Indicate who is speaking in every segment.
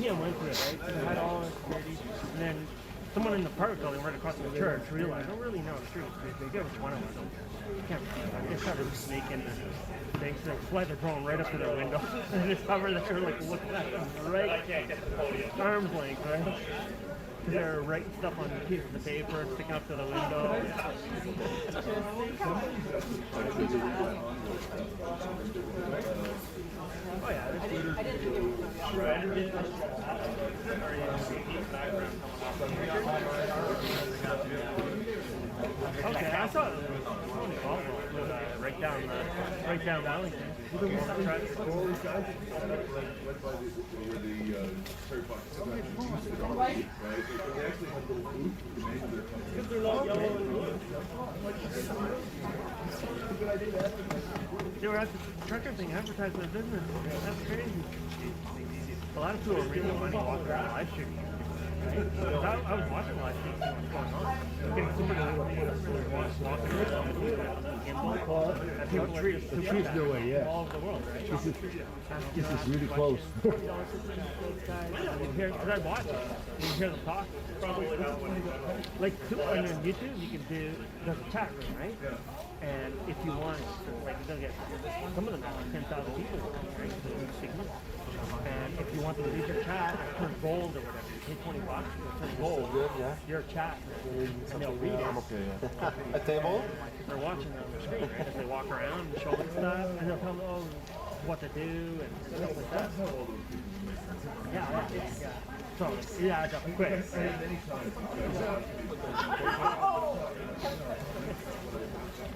Speaker 1: PM went through it, right? So they had all the security, and then someone in the park building right across from the church realized, don't really know the streets. They give us one of them. Can't. They started sneaking. They fly the drone right up to their window and just hover there, like looking at them right arm's length, right? Because they're writing stuff on pieces of paper, sticking up to the window. Oh yeah, okay, I saw it. Right down Wellington. They were at the trucker thing advertising their business. That's crazy. A lot of people are really money walking around live streaming. Right? I was watching live streaming what's going on. Getting super walking around
Speaker 2: doing, yeah.
Speaker 1: all over the world, right?
Speaker 2: This is really close.
Speaker 1: Because I watch it, you hear them talk. Like on YouTube, you can do, there's a chat room, right? And if you want, like, they'll get, some of them have like 10,000 people, right? And if you want them to read your chat, turn gold or whatever, you pay $20, turn gold, your chat, and they'll read it.
Speaker 2: A table?
Speaker 1: They're watching on the screen, right? As they walk around and show them stuff, and they'll tell them what to do and stuff like that. Yeah. So, yeah, it's up quick.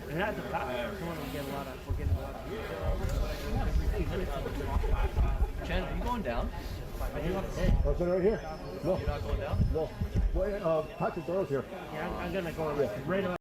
Speaker 1: And that's a fact. We're getting a lot of
Speaker 3: Chen, are you going down?
Speaker 2: Oh, is it right here? No.
Speaker 3: You're not going down?
Speaker 2: No. Wait, Patrick Doyle's here.
Speaker 1: Yeah, I'm gonna go right away.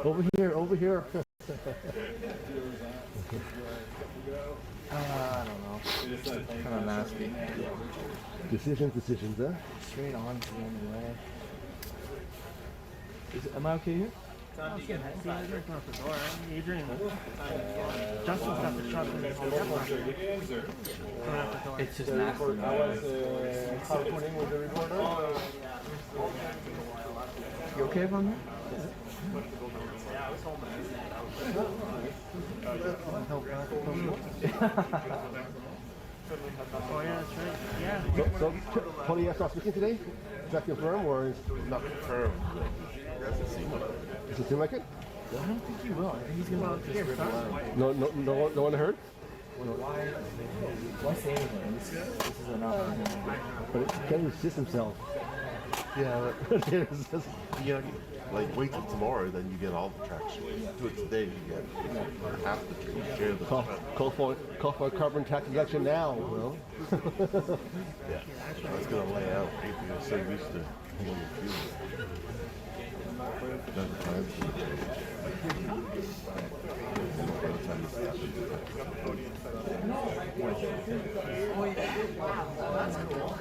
Speaker 2: Over here.
Speaker 3: I don't know. Kind of nasty.
Speaker 2: Decisions, huh?
Speaker 3: Straight on to the end of the way. Am I okay here?
Speaker 1: Adrian, Justin's got the truck in his
Speaker 3: It's just nasty. You okay if I'm here?
Speaker 1: Oh yeah, that's right. Yeah.
Speaker 2: So Tony asked us speaking today? Is that confirmed or is
Speaker 4: Not confirmed.
Speaker 2: does it seem like it?
Speaker 3: I don't think he will. I think he's gonna
Speaker 2: No one heard?
Speaker 3: Why say anything? This is enough.
Speaker 2: But he can't resist himself.
Speaker 4: Yeah, like wait till tomorrow, then you get all the traction. Do it today, you get half the share the
Speaker 2: Call for a carbon tax election now, you know?
Speaker 4: Yeah, that's gonna lay out. People are so used to holding the fuel. Another time.
Speaker 3: That's cool.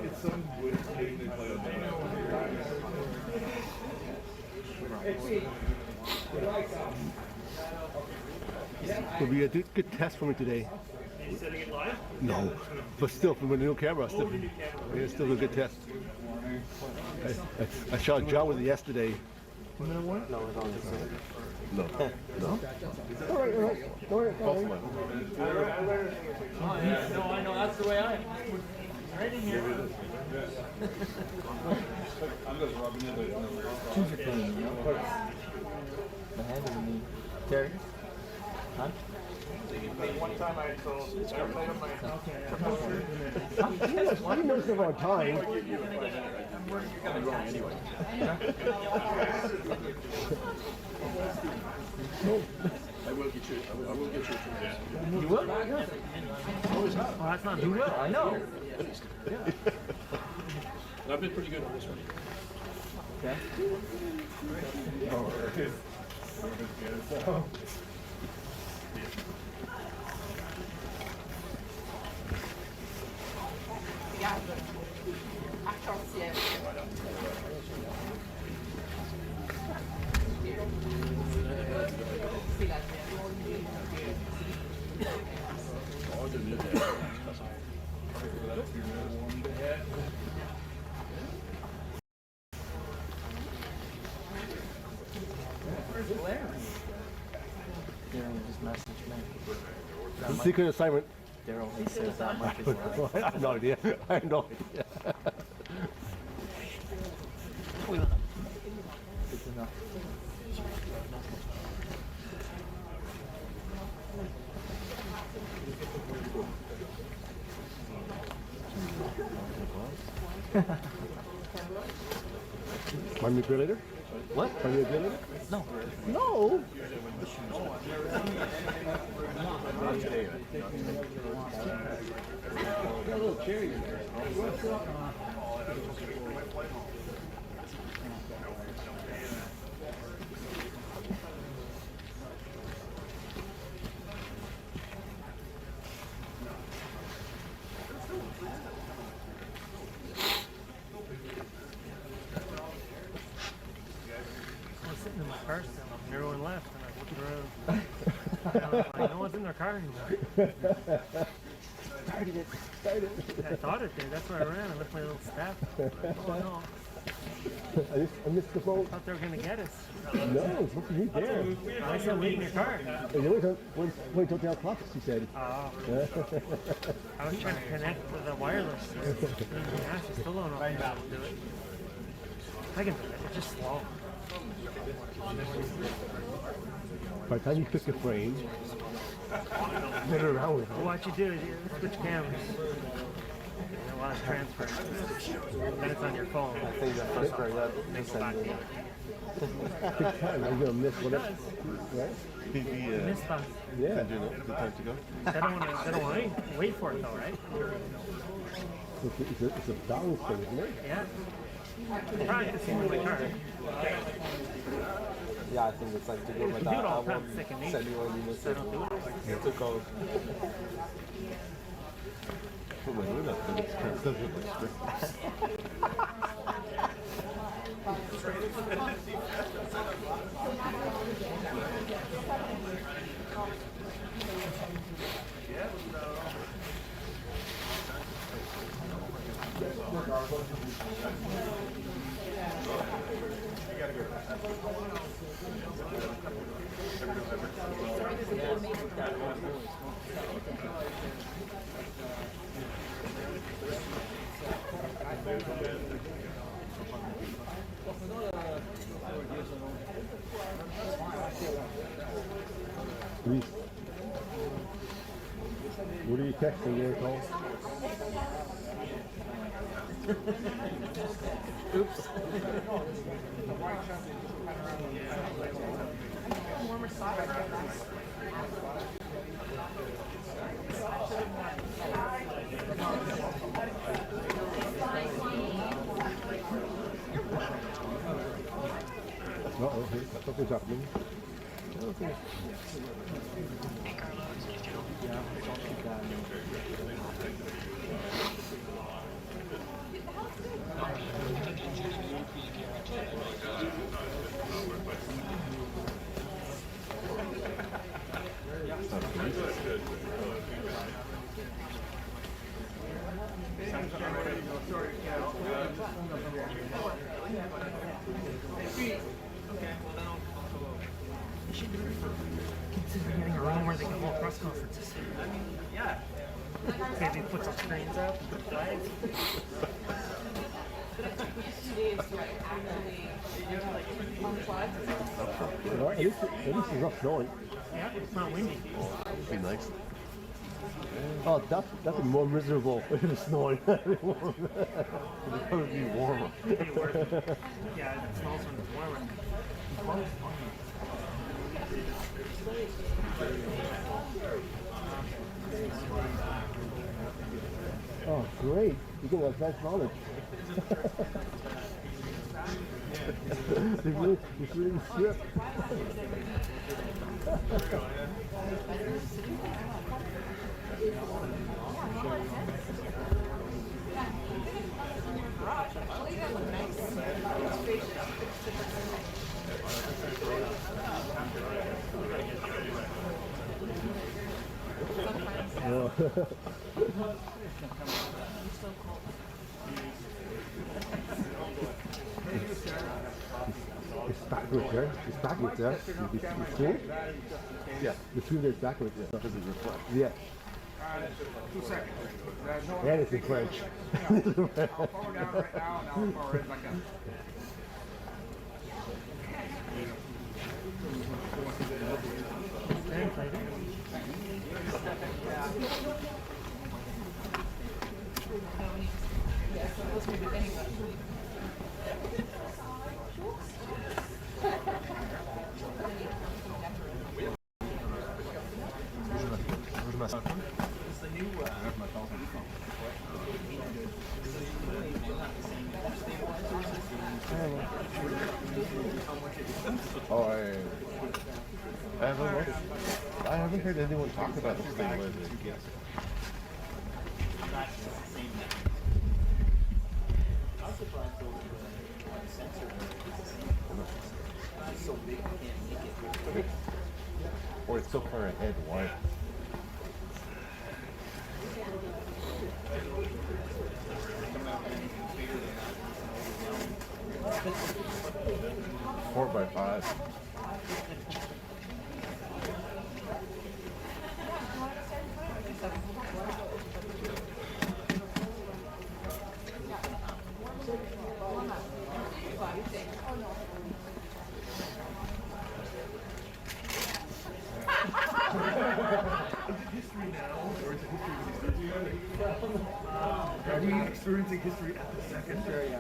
Speaker 5: It's some wood hitting the play
Speaker 2: It'll be a good test for me today.
Speaker 1: Are you setting it live?
Speaker 2: No, but still, from a new camera, it's still a good test. I shot John with it yesterday.
Speaker 4: No.
Speaker 2: All right.
Speaker 1: No, I know. That's the way I am. Right in here.
Speaker 5: I'm just rubbing it.
Speaker 3: Shoes are clean, you know? The hand of the knee. Terry? Huh?
Speaker 5: time I told, I played on my
Speaker 2: He knows the wrong time.
Speaker 5: I will get you. I will get you.
Speaker 3: You will?
Speaker 1: Well, that's not
Speaker 3: You will, I know.
Speaker 5: I've been pretty good on this one.
Speaker 3: Okay. Daryl just messaged me.
Speaker 2: Secret assignment.
Speaker 3: Daryl, he says that mic is loud.
Speaker 2: I have no idea. I have no idea.
Speaker 3: Good to know.
Speaker 2: Manipulator?
Speaker 3: What?
Speaker 2: Manipulator?
Speaker 3: No.
Speaker 2: No.
Speaker 1: I was sitting in my car still, and everyone left, and I looked around. And I was like, no one's in their car anymore.
Speaker 3: Started it.
Speaker 1: I thought it did. That's why I ran. I left my little staff. Oh no!
Speaker 2: I missed the boat.
Speaker 1: I thought they were gonna get us.
Speaker 2: No, it's what you there.
Speaker 1: I said, wait in your car.
Speaker 2: Wait till the clock, she said.
Speaker 1: Oh. I was trying to connect with the wireless. Yeah, she's still don't know if I can do it. I can do it. It's just slow.
Speaker 2: By the time you pick a frame, get it around with it.
Speaker 1: Well, what you do is you switch cameras. And while it's transferring, then it's on your phone.
Speaker 3: I think that first part that
Speaker 1: Then go back.
Speaker 2: Take time. I'm gonna miss whatever. Right?
Speaker 1: Miss stuff.
Speaker 2: Yeah.
Speaker 4: Good time to go.
Speaker 1: They don't want to wait for it though, right?
Speaker 2: It's a balance thing, isn't it?
Speaker 1: Yeah. Practicing with my car.
Speaker 3: Yeah, I think it's like to go with
Speaker 1: You do
Speaker 3: that.
Speaker 1: it all the
Speaker 3: I
Speaker 1: time,
Speaker 3: won't
Speaker 1: second nature.
Speaker 3: send you when you miss
Speaker 1: I
Speaker 3: it.
Speaker 1: don't do it.
Speaker 3: It took off.
Speaker 4: Put my moon up, then it doesn't look straight.
Speaker 2: Please. What are you texting there, Cole?
Speaker 3: Oops.
Speaker 2: Uh-oh, here, something's happening.
Speaker 1: Consider getting a room where they can hold press conferences. Yeah. Maybe put some screens up and put flags.
Speaker 2: Well, at least it's rough going.
Speaker 1: Yeah, it's not windy.
Speaker 4: It'd be nice.
Speaker 2: Oh, that's more miserable if it's snowing.
Speaker 4: It's gonna be warmer.
Speaker 1: Yeah, it smells when it's warmer.
Speaker 2: Oh, great. You get advanced knowledge. It's really swift. It's backwards there. It's backwards there. You see it?
Speaker 4: Yeah,
Speaker 2: The screen is backwards there.
Speaker 4: because it reflects.
Speaker 2: Yeah.
Speaker 5: 2 seconds.
Speaker 2: And it's in French.
Speaker 5: I'll power down right now, and I'll power right back up.
Speaker 4: Oh, I haven't heard anyone talk about this thing lately. Or it's so far ahead, why? Four by five.
Speaker 5: Are we experiencing history at the second? Sure, yeah.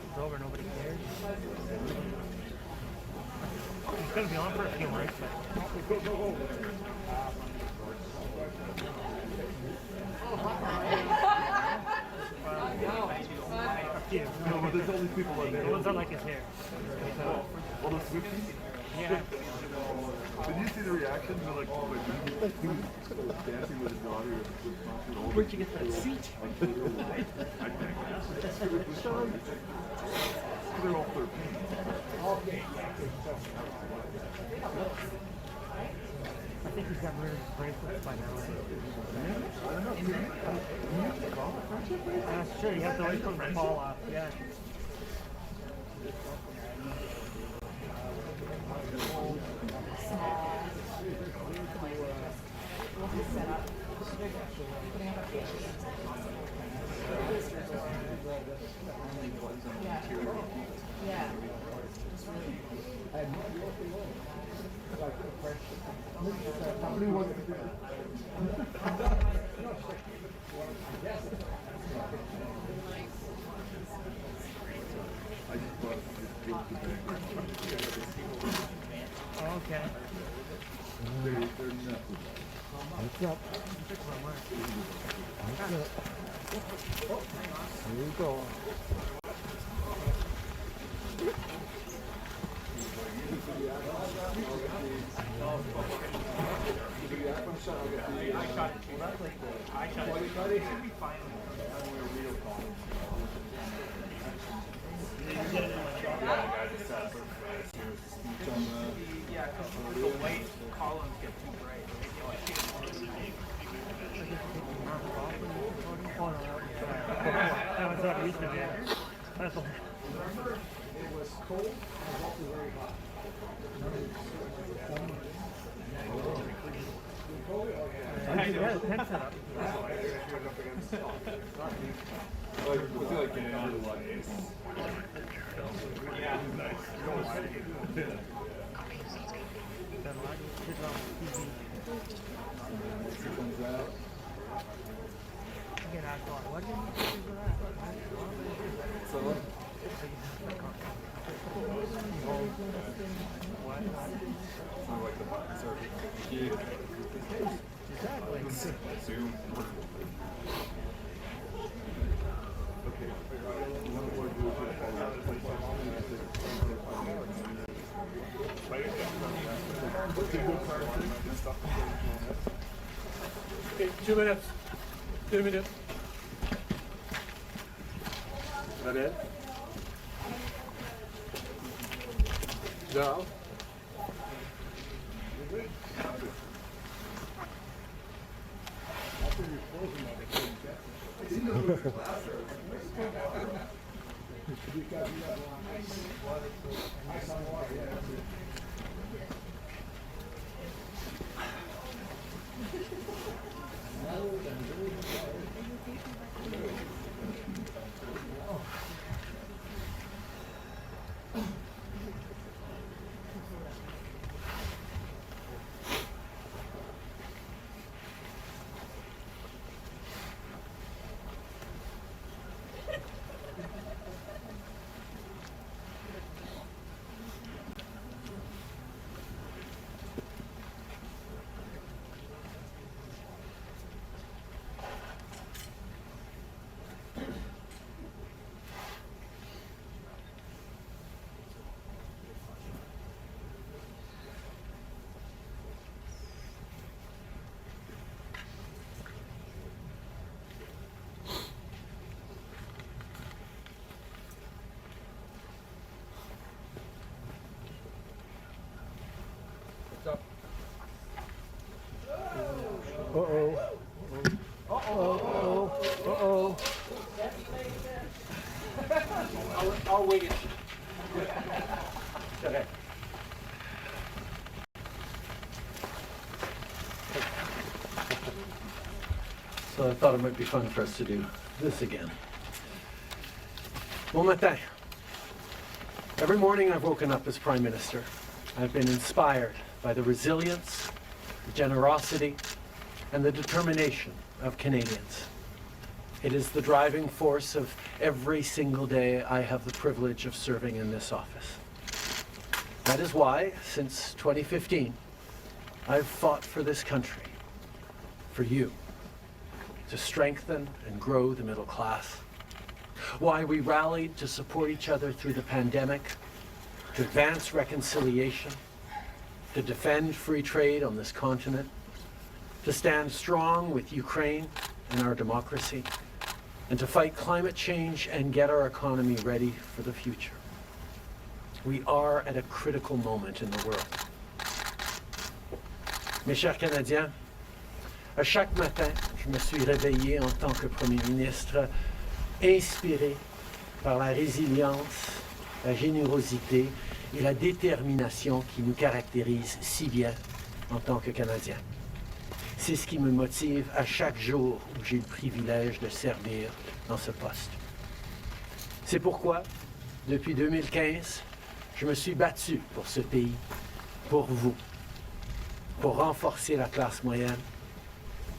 Speaker 1: It's over, nobody cares. It's gonna be on for a few months, but yeah.
Speaker 5: No, but there's all these people on
Speaker 1: The
Speaker 5: there.
Speaker 1: ones I like his hair.
Speaker 5: All those Swifties.
Speaker 1: Yeah.
Speaker 5: Did you see the reaction to like he was dancing with his daughter?
Speaker 1: Where'd you get that seat?
Speaker 5: They're all 13.
Speaker 1: I think he's got rid of his bracelets by now. Sure, you have to wait for them to fall off. Yeah. Okay.
Speaker 2: What's up? Here we go.
Speaker 6: Yeah, because the white columns get too bright.
Speaker 1: Oh, no, that was not used to be. That's a...
Speaker 5: It was cold and also very hot.
Speaker 1: Yeah, tent set up.
Speaker 5: Like, what's it like getting into the light?
Speaker 6: Yeah.
Speaker 1: Got a lot of kids on TV. I get asked a lot, what do you need to do for that?
Speaker 3: So,
Speaker 1: Exactly.
Speaker 5: Zoom.
Speaker 2: Okay, 2 minutes. 2 minutes.
Speaker 5: Is that it?
Speaker 2: No. Uh-oh. Uh-oh. Uh-oh.
Speaker 3: I'll wing it.
Speaker 2: Okay.
Speaker 7: So I thought it might be fun for us to do this again. Bon matin. Every morning I've woken up as Prime Minister. I've been inspired by the resilience, the generosity, and the determination of Canadians. It is the driving force of every single day I have the privilege of serving in this office. That is why, since 2015, I've fought for this country, for you, to strengthen and grow the middle class. Why we rallied to support each other through the pandemic, to advance reconciliation, to defend free trade on this continent, to stand strong with Ukraine and our democracy, and to fight climate change and get our economy ready for the future. We are at a critical moment in the world. Mes chers Canadiens, à chaque matin, je me suis réveillé en tant que Premier ministre, inspiré par la résilience, la générosité et la détermination qui nous caractérisent si bien en tant que Canadiens. C'est ce qui me motive à chaque jour où j'ai le privilège de servir dans ce poste. C'est pourquoi, depuis 2015, je me suis battu pour ce pays, pour vous, pour renforcer la classe moyenne.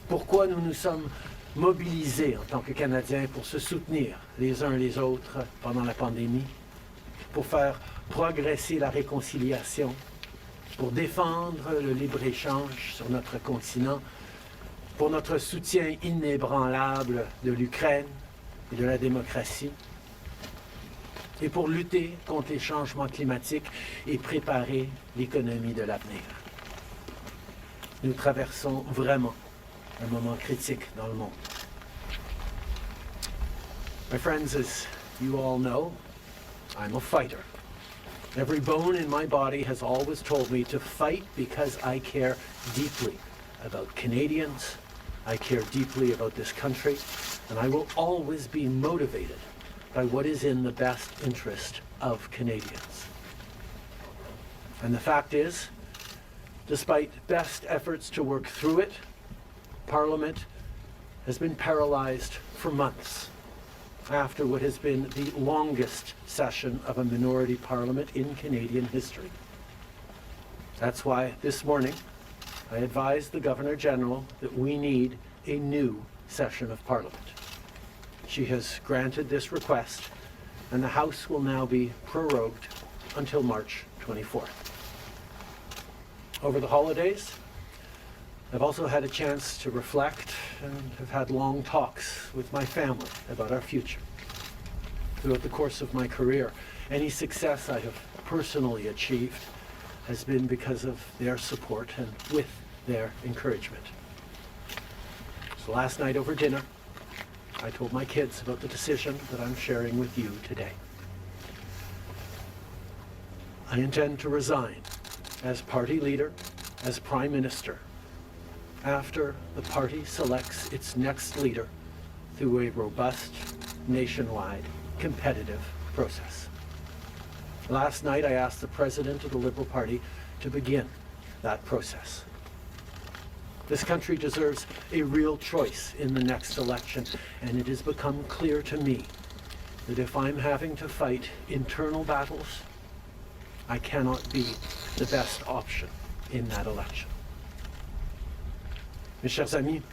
Speaker 7: Pourquoi nous nous sommes mobilisés en tant que Canadiens pour se soutenir les uns les autres pendant la pandémie, pour faire progresser la réconciliation, pour défendre le libre-échange sur notre continent, pour notre soutien inébranlable de l'Ukraine et de la démocratie, et pour lutter contre les changements climatiques et préparer l'économie de l'avenir. Nous traversons vraiment un moment critique dans le monde. My friends, as you all know, I'm a fighter. Every bone in my body has always told me to fight because I care deeply about Canadians, I care deeply about this country, and I will always be motivated by what is in the best interest of Canadians. And the fact is, despite best efforts to work through it, Parliament has been paralyzed for months. after what has been the longest session of a minority parliament in Canadian history. That's why this morning I advised the Governor-General that we need a new session of Parliament. She has granted this request, and the House will now be prorogued until March 24th. Over the holidays, I've also had a chance to reflect and have had long talks with my family about our future. Throughout the course of my career, any success I have personally achieved has been because of their support and with their encouragement. So last night over dinner, I told my kids about the decision that I'm sharing with you today. I intend to resign as party leader, as Prime Minister, after the party selects its next leader through a robust, nationwide, competitive process. Last night, I asked the President of the Liberal Party to begin that process. This country deserves a real choice in the next election, and it has become clear to me that if I'm having to fight internal battles, I cannot be the best option in that election. Mes chers amis,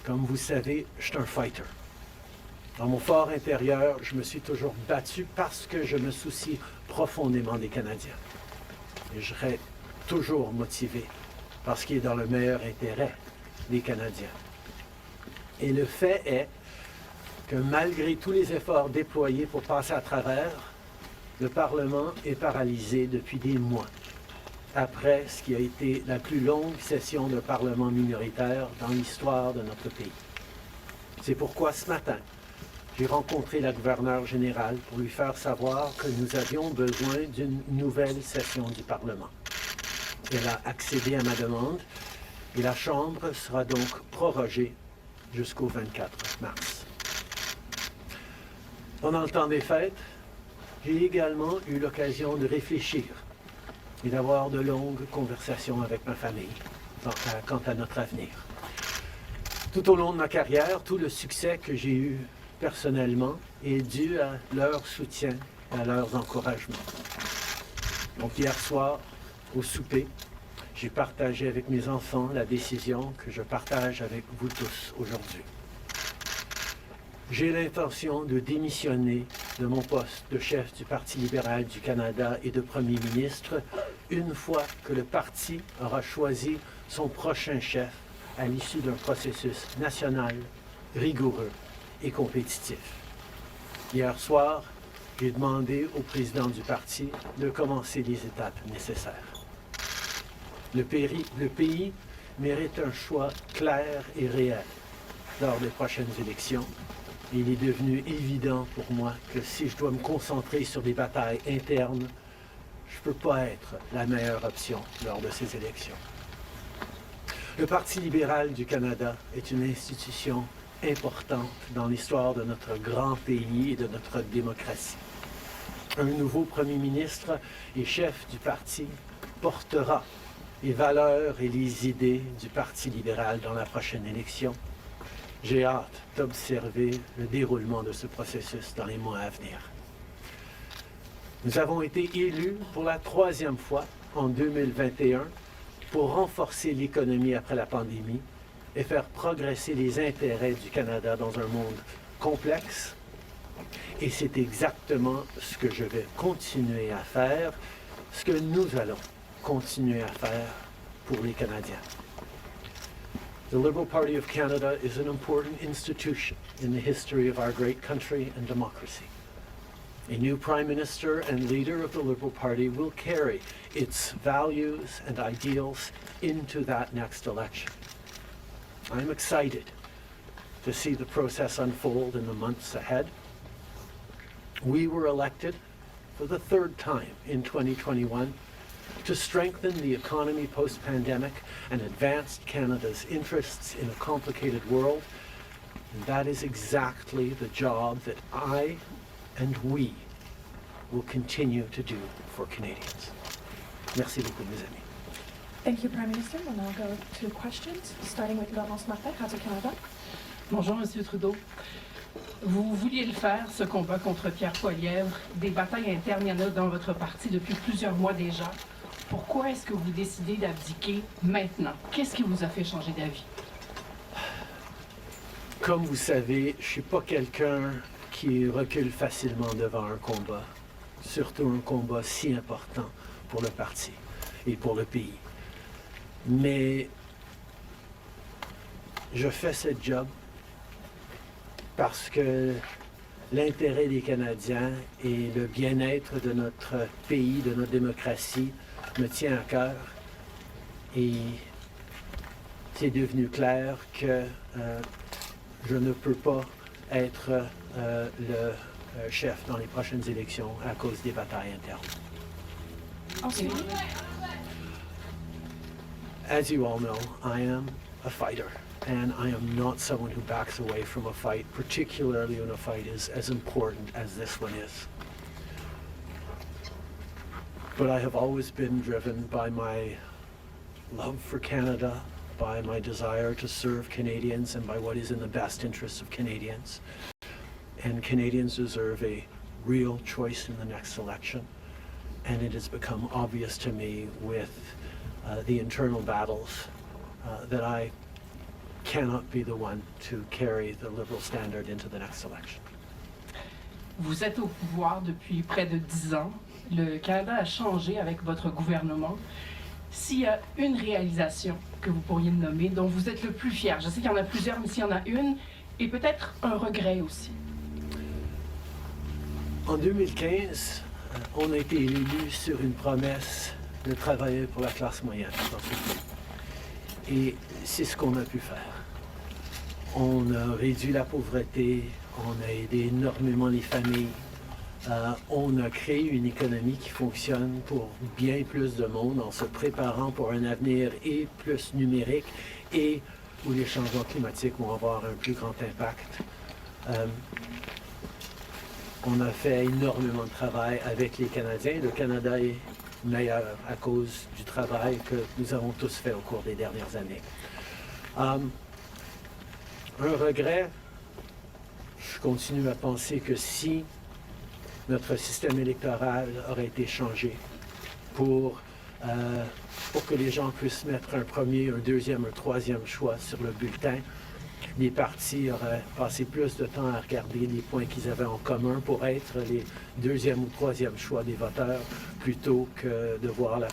Speaker 7: comme vous savez, je suis un fighter. Dans mon fort intérieur, je me suis toujours battu parce que je me soucie profondément des Canadiens. Et je serai toujours motivé par ce qui est dans le meilleur intérêt des Canadiens. Et le fait est que malgré tous les efforts déployés pour passer à travers, le Parlement est paralysé depuis des mois, après ce qui a été la plus longue session de Parlement minoritaire dans l'histoire de notre pays. C'est pourquoi ce matin, j'ai rencontré la gouverneure générale pour lui faire savoir que nous avions besoin d'une nouvelle session du Parlement. Elle a accédé à ma demande et la Chambre sera donc prorogée jusqu'au 24 mars. Pendant le temps des fêtes, j'ai également eu l'occasion de réfléchir et d'avoir de longues conversations avec ma famille quant à notre avenir. Tout au long de ma carrière, tout le succès que j'ai eu personnellement est dû à leur soutien et à leurs encouragements. Donc hier soir, au souper, j'ai partagé avec mes enfants la décision que je partage avec vous tous aujourd'hui. J'ai l'intention de démissionner de mon poste de chef du Parti libéral du Canada et de Premier ministre une fois que le parti aura choisi son prochain chef à l'issue d'un processus national, rigoureux et compétitif. Hier soir, j'ai demandé au président du parti de commencer les étapes nécessaires. Le pays mérite un choix clair et réel lors des prochaines élections. Il est devenu évident pour moi que si je dois me concentrer sur des batailles internes, je ne peux pas être la meilleure option lors de ces élections. Le Parti libéral du Canada est une institution importante dans l'histoire de notre grand pays et de notre démocratie. Un nouveau Premier ministre et chef du parti portera les valeurs et les idées du Parti libéral dans la prochaine élection. J'ai hâte d'observer le déroulement de ce processus dans les mois à venir. Nous avons été élus pour la 3e fois en 2021 pour renforcer l'économie après la pandémie et faire progresser les intérêts du Canada dans un monde complexe. Et c'est exactement ce que je vais continuer à faire, ce que nous allons continuer à faire pour les Canadiens. The Liberal Party of Canada is an important institution in the history of our great country and democracy. A new Prime Minister and leader of the Liberal Party will carry its values and ideals into that next election. I'm excited to see the process unfold in the months ahead. We were elected for the 3rd time in 2021 to strengthen the economy post-pandemic and advance Canada's interests in a complicated world. And that is exactly the job that I and we will continue to do for Canadians. Merci beaucoup, mes amis.
Speaker 8: Thank you, Prime Minister. We'll now go to questions, starting with Laurence Martin, House of Canada.
Speaker 9: Bonjour, Monsieur Trudeau. Vous vouliez le faire, ce combat contre Pierre Poilievre. Des batailles internes, il y en a dans votre parti depuis plusieurs mois déjà. Pourquoi est-ce que vous décidez d'abdiquer maintenant? Qu'est-ce qui vous a fait changer d'avis?
Speaker 7: Comme vous savez, je ne suis pas quelqu'un qui recule facilement devant un combat, surtout un combat si important pour le parti et pour le pays. Mais je fais ce job parce que l'intérêt des Canadiens et le bien-être de notre pays, de notre démocratie, me tient à cœur. Et c'est devenu clair que je ne peux pas être le chef dans les prochaines élections à cause des batailles internes.
Speaker 8: Ensuite,
Speaker 7: As you all know, I am a fighter, and I am not someone who backs away from a fight, particularly when a fight is as important as this one is. But I have always been driven by my love for Canada, by my desire to serve Canadians, and by what is in the best interests of Canadians. And Canadians deserve a real choice in the next election. And it has become obvious to me with the internal battles that I cannot be the one to carry the Liberal standard into the next election.
Speaker 9: Vous êtes au pouvoir depuis près de 10 ans. Le Canada a changé avec votre gouvernement. S'il y a une réalisation que vous pourriez nommer, dont vous êtes le plus fier, je sais qu'il y en a plusieurs, mais s'il y en a une, et peut-être un regret aussi.
Speaker 7: En 2015, on a été élu sur une promesse de travailler pour la classe moyenne dans ce pays. Et c'est ce qu'on a pu faire. On a réduit la pauvreté, on a aidé énormément les familles, on a créé une économie qui fonctionne pour bien plus de monde en se préparant pour un avenir et plus numérique et où les changements climatiques vont avoir un plus grand impact. On a fait énormément de travail avec les Canadiens. Le Canada est meilleur à cause du travail que nous avons tous fait au cours des dernières années. Un regret, je continue à penser que si notre système électoral aurait été changé pour que les gens puissent mettre un premier, un deuxième, un troisième choix sur le bulletin, les partis auraient passé plus de temps à regarder les points qu'ils avaient en commun pour être les deuxième ou troisième choix des voteurs plutôt que de voir la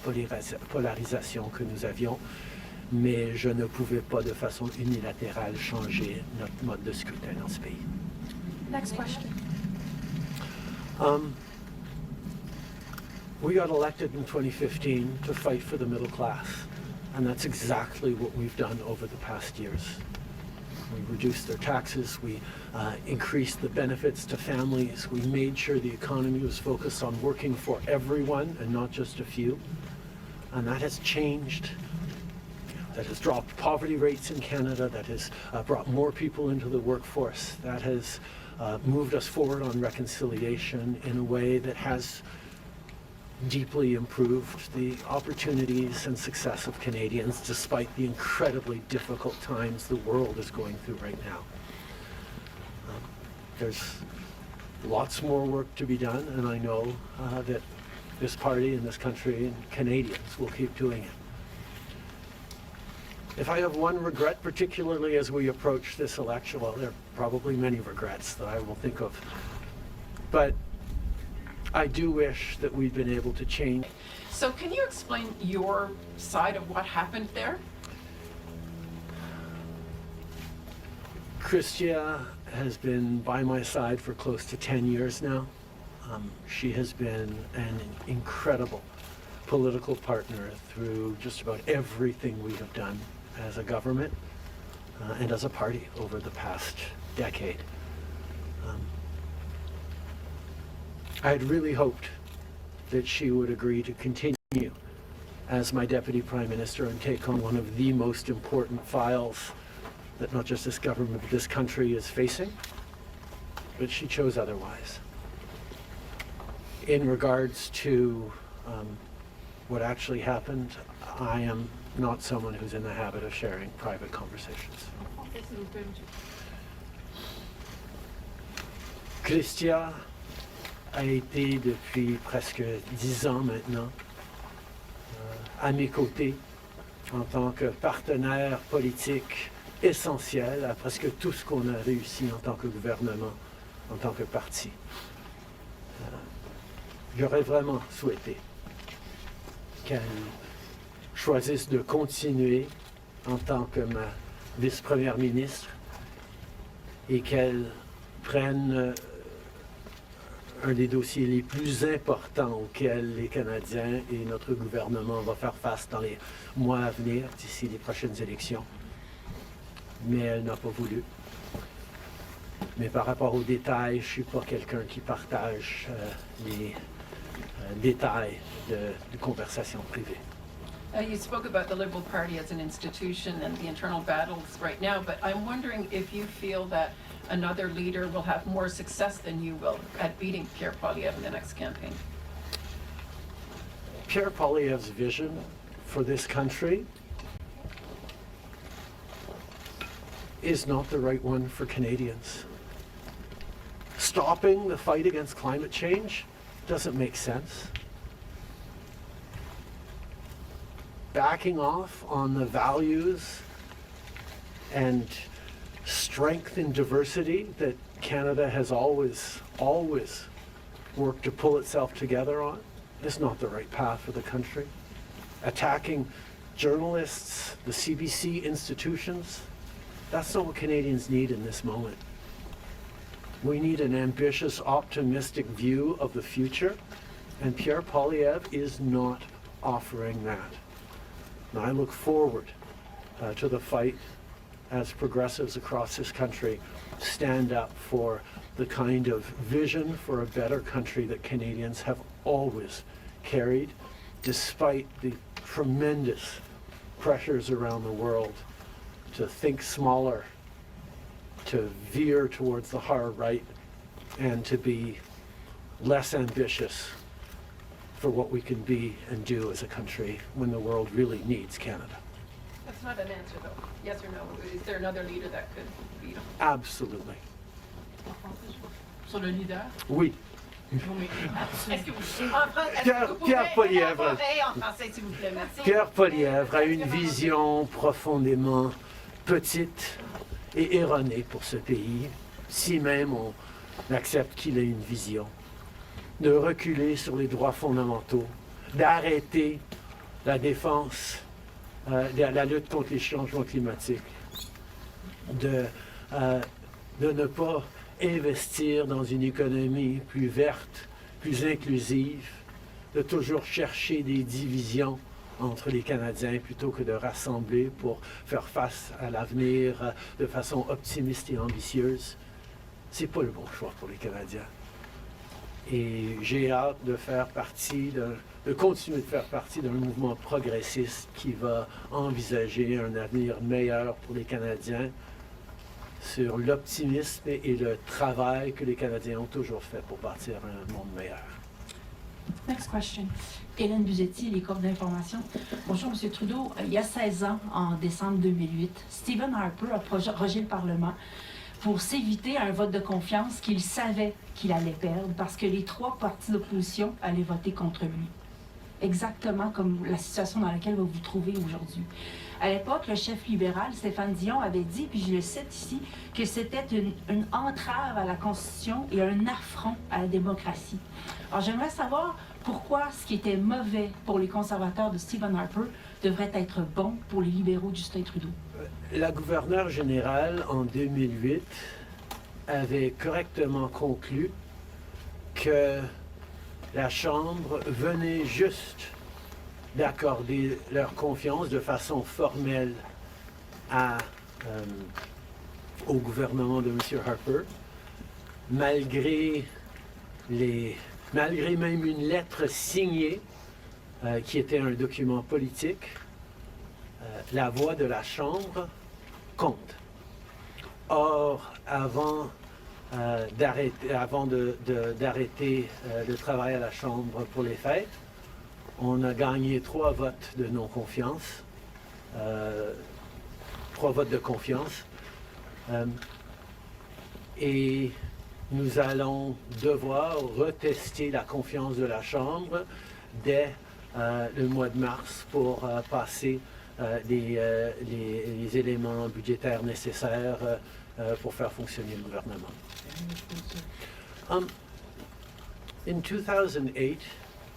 Speaker 7: polarisation que nous avions. Mais je ne pouvais pas de façon unilatérale changer notre mode de scrutin dans ce pays.
Speaker 8: next question.
Speaker 7: We got elected in 2015 to fight for the middle class, and that's exactly what we've done over the past years. We reduced their taxes, we increased the benefits to families, we made sure the economy was focused on working for everyone and not just a few, and that has changed. That has dropped poverty rates in Canada, that has brought more people into the workforce, that has moved us forward on reconciliation in a way that has deeply improved the opportunities and success of Canadians despite the incredibly difficult times the world is going through right now. There's lots more work to be done, and I know that this party and this country and Canadians will keep doing it. If I have one regret, particularly as we approach this election, well, there are probably many regrets that I will think of, but I do wish that we'd been able to change.
Speaker 9: So can you explain your side of what happened there?
Speaker 7: Christia has been by my side for close to 10 years now. She has been an incredible political partner through just about everything we have done as a government and as a party over the past decade. I had really hoped that she would agree to continue as my Deputy Prime Minister and take on one of the most important files that not just this government but this country is facing, but she chose otherwise. In regards to what actually happened, I am not someone who's in the habit of sharing private conversations. Christia a été depuis presque 10 ans maintenant à mes côtés en tant que partenaire politique essentiel à presque tout ce qu'on a réussi en tant que gouvernement, en tant que parti. J'aurais vraiment souhaité qu'elle choisisse de continuer en tant que ma vice-première ministre et qu'elle prenne un des dossiers les plus importants auxquels les Canadiens et notre gouvernement vont faire face dans les mois à venir, d'ici les prochaines élections. Mais elle n'a pas voulu. Mais par rapport aux détails, je ne suis pas quelqu'un qui partage les détails de conversations privées.
Speaker 10: You spoke about the Liberal Party as an institution and the internal battles right now, but I'm wondering if you feel that another leader will have more success than you will at beating Pierre Poilievre in the next campaign.
Speaker 7: Pierre Poilievre's vision for this country is not the right one for Canadians. Stopping the fight against climate change doesn't make sense. Backing off on the values and strength in diversity that Canada has always worked to pull itself together on is not the right path for the country. Attacking journalists, the CBC institutions, that's not what Canadians need in this moment. We need an ambitious, optimistic view of the future, and Pierre Poilievre is not offering that. And I look forward to the fight as progressives across this country stand up for the kind of vision for a better country that Canadians have always carried, despite the tremendous pressures around the world to think smaller, to veer towards the hard right, and to be less ambitious for what we can be and do as a country when the world really needs Canada.
Speaker 10: That's not an answer, though. Yes or no? Is there another leader that could beat him?
Speaker 7: Absolutely.
Speaker 9: Sur le leader?
Speaker 7: Oui.
Speaker 10: Est-ce que vous
Speaker 7: Pierre Poilievre.
Speaker 10: élaborer en français, s'il vous plaît? Merci.
Speaker 7: Pierre Poilievre a une vision profondément petite et erronée pour ce pays, si même on accepte qu'il ait une vision, de reculer sur les droits fondamentaux, d'arrêter la défense, la lutte contre les changements climatiques, de ne pas investir dans une économie plus verte, plus inclusive, de toujours chercher des divisions entre les Canadiens plutôt que de rassembler pour faire face à l'avenir de façon optimiste et ambitieuse. C'est pas le bon choix pour les Canadiens. Et j'ai hâte de faire partie, de continuer de faire partie d'un mouvement progressiste qui va envisager un avenir meilleur pour les Canadiens sur l'optimisme et le travail que les Canadiens ont toujours fait pour bâtir un monde meilleur.
Speaker 8: Next question. Hélène Buzetti, les corps d'information. Bonjour, M. Trudeau. Il y a 16 ans, en décembre 2008, Stephen Harper a rejeté le Parlement pour s'éviter un vote de confiance qu'il savait qu'il allait perdre parce que les 3 partis d'opposition allaient voter contre lui. Exactement comme la situation dans laquelle vous vous trouvez aujourd'hui. À l'époque, le chef libéral, Stéphane Dion, avait dit, puis je le cite ici, que c'était une entrave à la Constitution et un affront à la démocratie. Alors, j'aimerais savoir pourquoi ce qui était mauvais pour les conservateurs de Stephen Harper devrait être bon pour les libéraux de Justin Trudeau.
Speaker 7: La gouverneure générale, en 2008, avait correctement conclu que la Chambre venait juste d'accorder leur confiance de façon formelle au gouvernement de M. Harper, malgré même une lettre signée qui était un document politique. La voix de la Chambre compte. Or, avant d'arrêter le travail à la Chambre pour les fêtes, on a gagné 3 votes de non-confiance, 3 votes de confiance. Et nous allons devoir retester la confiance de la Chambre dès le mois de mars pour passer les éléments budgétaires nécessaires pour faire fonctionner le gouvernement. In 2008,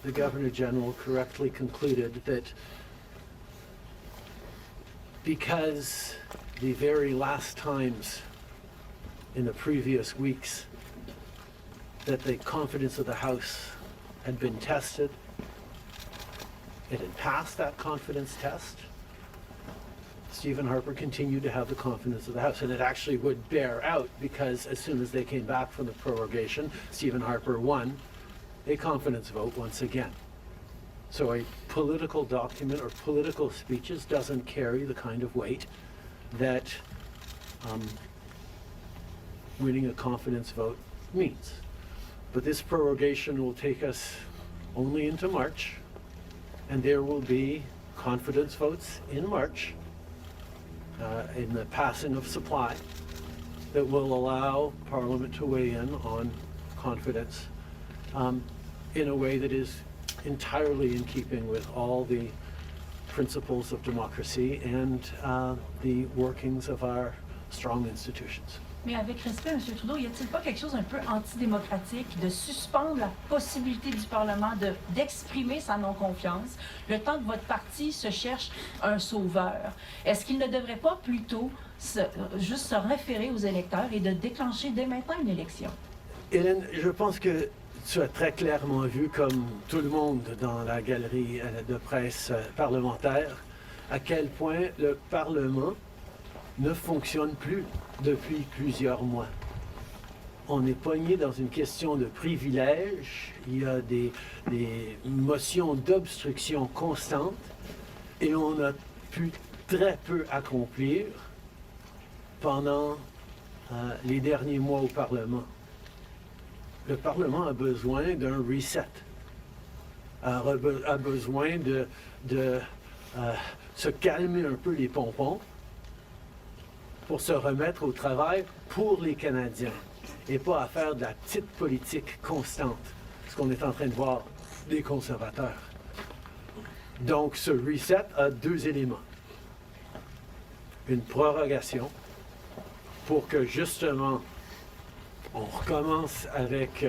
Speaker 7: the Governor General correctly concluded that because the very last times in the previous weeks that the confidence of the House had been tested, it had passed that confidence test. Stephen Harper continued to have the confidence of the House, and it actually would bear out because as soon as they came back from the prorogation, Stephen Harper won a confidence vote once again. So a political document or political speeches doesn't carry the kind of weight that winning a confidence vote means. But this prorogation will take us only into March, and there will be confidence votes in March in the passing of supply that will allow Parliament to weigh in on confidence in a way that is entirely in keeping with all the principles of democracy and the workings of our strong institutions.
Speaker 8: Mais avec respect, M. Trudeau, y a-t-il pas quelque chose un peu antidémocratique de suspendre la possibilité du Parlement d'exprimer sa non-confiance le temps que votre parti se cherche un sauveur? Est-ce qu'il ne devrait pas plutôt juste se référer aux électeurs et de déclencher dès maintenant une élection?
Speaker 7: Hélène, je pense que tu as très clairement vu, comme tout le monde dans la galerie de presse parlementaire, à quel point le Parlement ne fonctionne plus depuis plusieurs mois. On est pogné dans une question de privilège, il y a des motions d'obstruction constantes et on a pu très peu accomplir pendant les derniers mois au Parlement. Le Parlement a besoin d'un reset, a besoin de se calmer un peu les pompons pour se remettre au travail pour les Canadiens et pas à faire de la petite politique constante, ce qu'on est en train de voir des conservateurs. Donc ce reset a deux éléments. Une prorogation pour que justement on recommence avec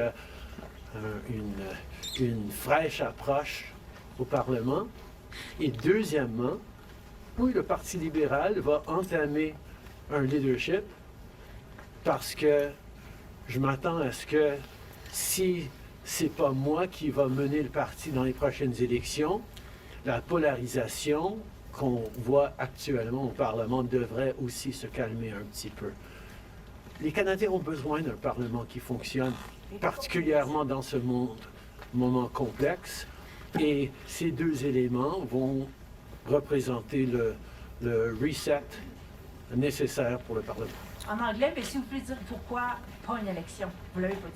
Speaker 7: une fraîche approche au Parlement. Et deuxièmement, oui, le Parti libéral va entamer un leadership parce que je m'attends à ce que si c'est pas moi qui va mener le parti dans les prochaines élections, la polarisation qu'on voit actuellement au Parlement devrait aussi se calmer un petit peu. Les Canadiens ont besoin d'un Parlement qui fonctionne, particulièrement dans ce moment complexe, et ces deux éléments vont représenter le reset nécessaire pour le Parlement.
Speaker 8: En anglais, mais si vous pouvez dire pourquoi pas une élection, vous l'avez pas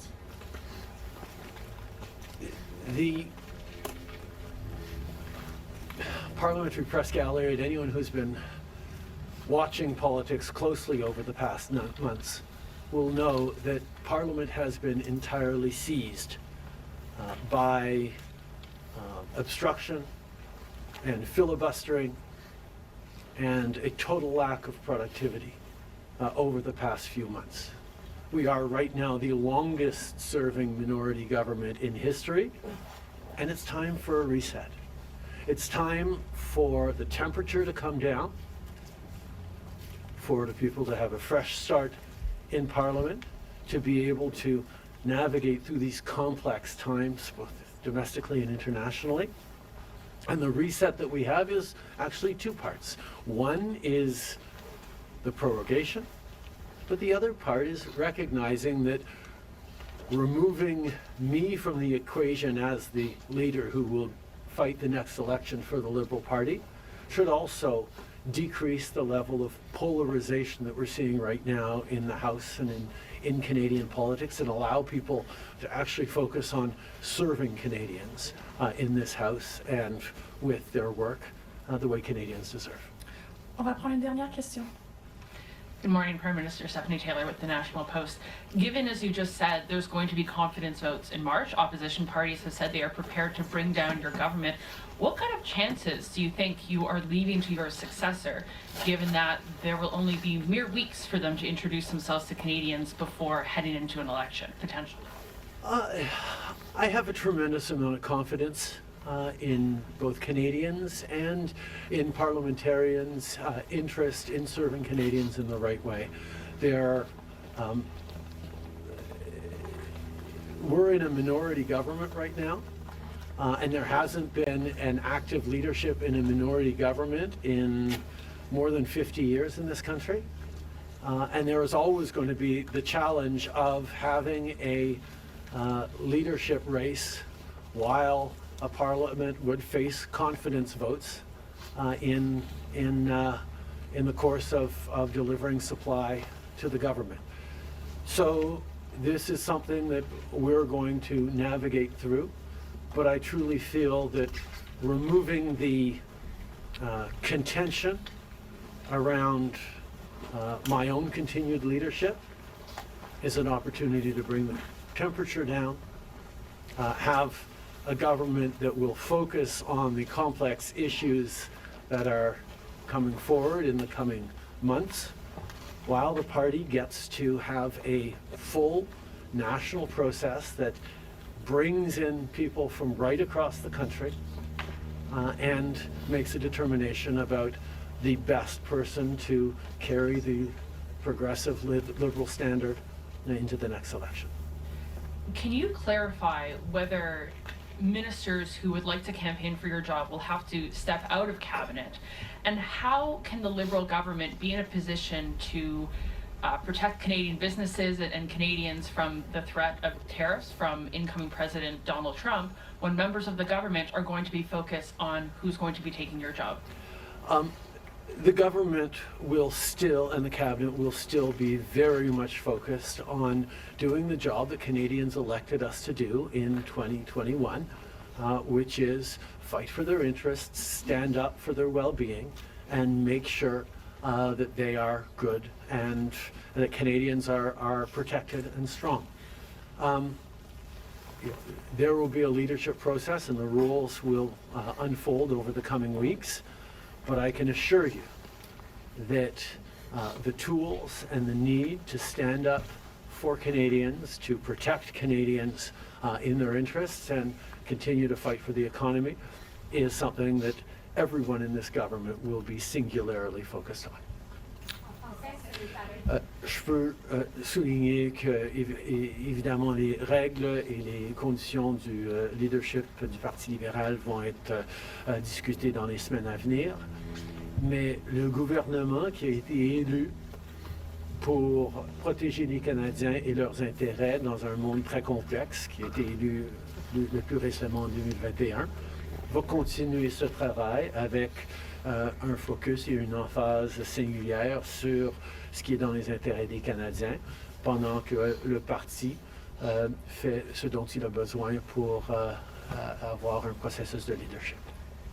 Speaker 8: dit.
Speaker 7: The Parliamentary Press Gallery, and anyone who's been watching politics closely over the past months will know that Parliament has been entirely seized by obstruction and filibustering and a total lack of productivity over the past few months. We are right now the longest serving minority government in history, and it's time for a reset. It's time for the temperature to come down, for the people to have a fresh start in Parliament, to be able to navigate through these complex times, both domestically and internationally. And the reset that we have is actually two parts. One is the prorogation, but the other part is recognizing that removing me from the equation as the leader who will fight the next election for the Liberal Party should also decrease the level of polarization that we're seeing right now in the House and in Canadian politics, and allow people to actually focus on serving Canadians in this House and with their work the way Canadians deserve.
Speaker 9: On va prendre une dernière question. Good morning, Prime Minister Stephanie Taylor with the National Post. Given, as you just said, there's going to be confidence votes in March, opposition parties have said they are prepared to bring down your government. What kind of chances do you think you are leaving to your successor, given that there will only be mere weeks for them to introduce themselves to Canadians before heading into an election, potentially?
Speaker 7: I have a tremendous amount of confidence in both Canadians and in parliamentarians' interest in serving Canadians in the right way. We're in a minority government right now, and there hasn't been an active leadership in a minority government in more than 50 years in this country. And there is always going to be the challenge of having a leadership race while a parliament would face confidence votes in the course of delivering supply to the government. So this is something that we're going to navigate through, but I truly feel that removing the contention around my own continued leadership is an opportunity to bring the temperature down, have a government that will focus on the complex issues that are coming forward in the coming months, while the party gets to have a full national process that brings in people from right across the country and makes a determination about the best person to carry the progressive liberal standard into the next election.
Speaker 9: Can you clarify whether ministers who would like to campaign for your job will have to step out of cabinet? And how can the Liberal government be in a position to protect Canadian businesses and Canadians from the threat of tariffs from incoming President Donald Trump when members of the government are going to be focused on who's going to be taking your job?
Speaker 7: The government will still, and the cabinet will still be very much focused on doing the job that Canadians elected us to do in 2021, which is fight for their interests, stand up for their well-being, and make sure that they are good and that Canadians are protected and strong. There will be a leadership process and the rules will unfold over the coming weeks. But I can assure you that the tools and the need to stand up for Canadians, to protect Canadians in their interests and continue to fight for the economy is something that everyone in this government will be singularly focused on. Je peux souligner que, évidemment, les règles et les conditions du leadership du Parti libéral vont être discutées dans les semaines à venir, mais le gouvernement qui a été élu pour protéger les Canadiens et leurs intérêts dans un monde très complexe, qui a été élu le plus récemment en 2021, va continuer ce travail avec un focus et une emphase singulière sur ce qui est dans les intérêts des Canadiens, pendant que le parti fait ce dont il a besoin pour avoir un processus de leadership.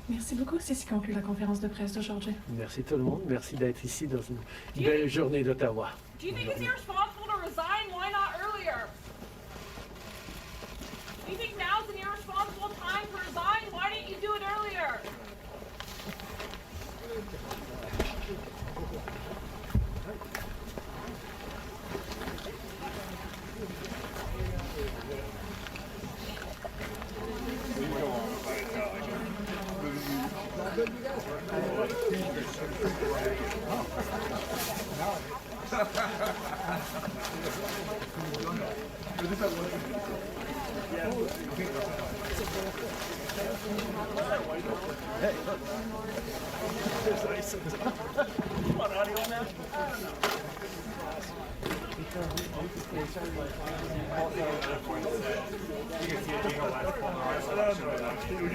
Speaker 11: Merci beaucoup. C'est ce qui conclut la conférence de presse d'aujourd'hui.
Speaker 7: Merci tout le monde. Merci d'être ici dans une belle journée d'Ottawa.
Speaker 12: Do you think it's irresponsible to resign? Why not earlier? Do you think now's an irresponsible time to resign? Why didn't you do it earlier?